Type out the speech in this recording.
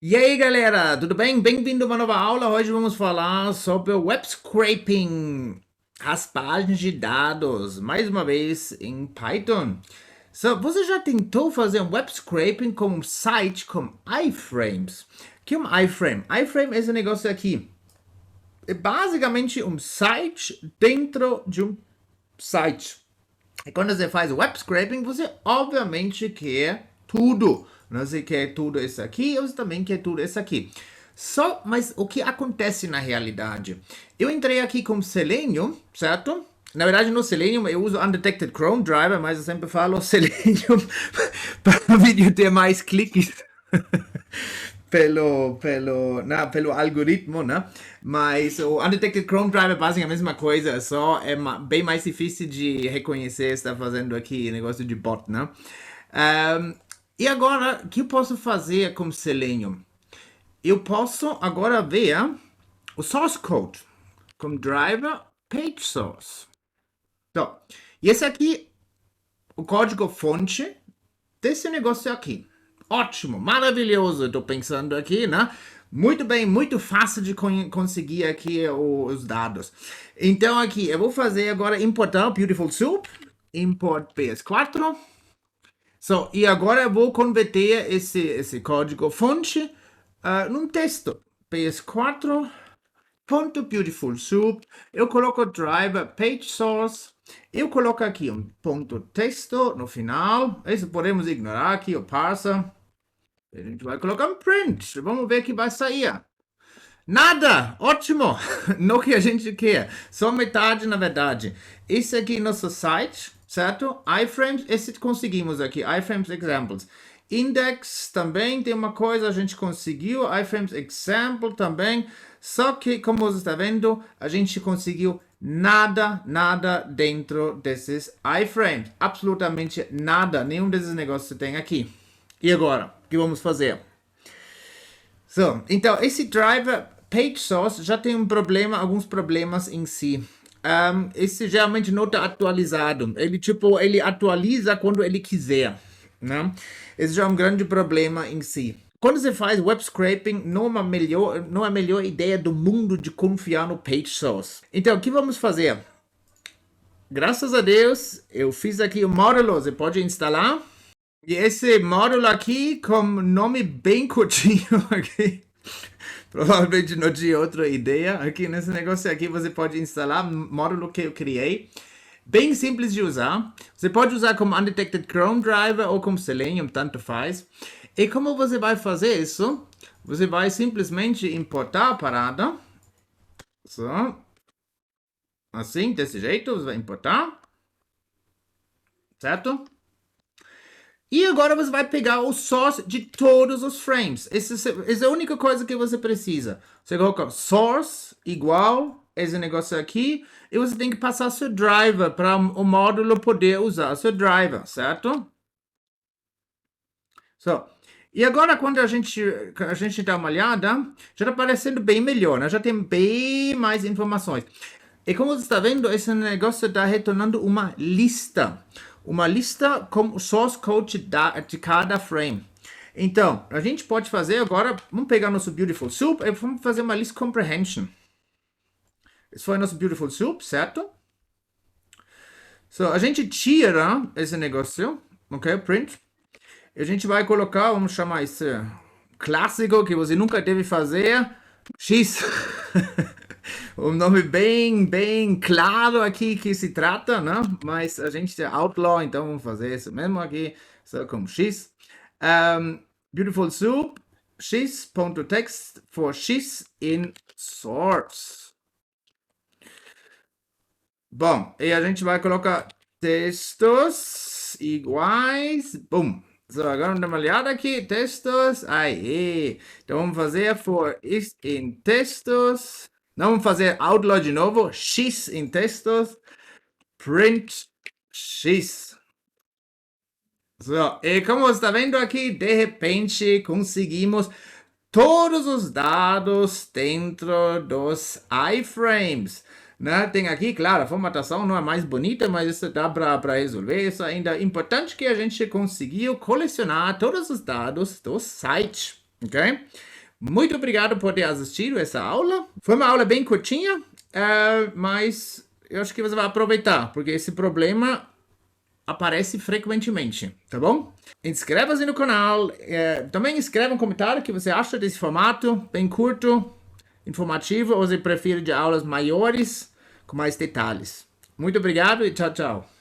E aí, galera, tudo bem? Bem-vindo a uma nova aula. Hoje vamos falar sobre o web scraping, raspagem de dados, mais uma vez em Python. Você já tentou fazer um web scraping com um site com iframes? O que é um iframe? Iframe é esse negócio aqui. É basicamente um site dentro de um site. E quando você faz web scraping, você obviamente quer tudo. Você quer tudo isso aqui, você também quer tudo isso aqui. Mas o que acontece na realidade? Eu entrei aqui com Selenium, certo? Na verdade, no Selenium eu uso Undetected Chrome Driver, mas eu sempre falo Selenium para o vídeo ter mais cliques pelo algoritmo, né? Mas o Undetected Chrome Driver é basicamente a mesma coisa, só é bem mais difícil de reconhecer está fazendo aqui negócio de bot, né? E agora, o que eu posso fazer com Selenium? Eu posso agora ver o source code com driver page source. Então, e esse aqui, o código fonte desse negócio aqui. Ótimo, maravilhoso, estou pensando aqui, né? Muito bem, muito fácil de conseguir aqui os dados. Então aqui, eu vou fazer agora importar o Beautiful Soup, import PS4. E agora eu vou converter esse código fonte num texto. PS4.Beautiful Soup. Eu coloco driver page source. Eu coloco aqui um ponto texto no final. Isso podemos ignorar aqui o parser. A gente vai colocar um print. Vamos ver o que vai sair. Nada! Ótimo! No que a gente quer. Só metade, na verdade. Esse aqui é nosso site, certo? iframes, esse conseguimos aqui. iframes examples. Index também tem uma coisa, a gente conseguiu. iframes example também. Só que, como você está vendo, a gente conseguiu nada dentro desses iframes. Absolutamente nada. Nenhum desses negócios tem aqui. E agora? O que vamos fazer? Então, esse driver page source já tem alguns problemas em si. Esse geralmente não está atualizado. Ele atualiza quando ele quiser, né? Esse já é um grande problema em si. Quando você faz web scraping, não é a melhor ideia do mundo de confiar no page source. Então, o que vamos fazer? Graças a Deus, eu fiz aqui o módulo, você pode instalar. E esse módulo aqui, com nome bem curtinho aqui, provavelmente não tinha outra ideia. Aqui nesse negócio aqui você pode instalar o módulo que eu criei. Bem simples de usar. Você pode usar como Undetected Chrome Driver ou como Selenium, tanto faz. E como você vai fazer isso? Você vai simplesmente importar a parada. Assim, desse jeito, você vai importar. Certo? E agora você vai pegar o source de todos os frames. Essa é a única coisa que você precisa. Você coloca source igual esse negócio aqui. E você tem que passar seu driver para o módulo poder usar seu driver, certo? E agora, quando a gente dá uma olhada, já está parecendo bem melhor, né? Já tem bem mais informações. E como você está vendo, esse negócio está retornando uma lista. Uma lista com o source code de cada frame. Então, a gente pode fazer agora, vamos pegar nosso Beautiful Soup e vamos fazer uma list comprehension. Esse foi nosso Beautiful Soup, certo? A gente tira esse negócio, ok? Print. E a gente vai colocar, vamos chamar esse clássico que você nunca deve fazer, X. Um nome bem claro aqui que se trata, né? Mas a gente é outlaw, então vamos fazer isso mesmo aqui, só com X. Beautiful Soup, x.text for X in source. Bom, e a gente vai colocar textos iguais, bum. Agora vamos dar uma olhada aqui, textos, aí. Então vamos fazer for X in textos. Não vamos fazer outlaw de novo. X em textos. Print X. E como você está vendo aqui, de repente conseguimos todos os dados dentro dos iframes. Né? Tem aqui, claro, a formatação não é mais bonita, mas isso dá para resolver. Isso ainda é importante que a gente conseguiu colecionar todos os dados do site. Ok? Muito obrigado por ter assistido essa aula. Foi uma aula bem curtinha, mas eu acho que você vai aproveitar, porque esse problema aparece frequentemente, tá bom? Inscreva-se no canal, também escreva um comentário o que você acha desse formato, bem curto, informativo, ou você prefere de aulas maiores, com mais detalhes. Muito obrigado e tchau, tchau.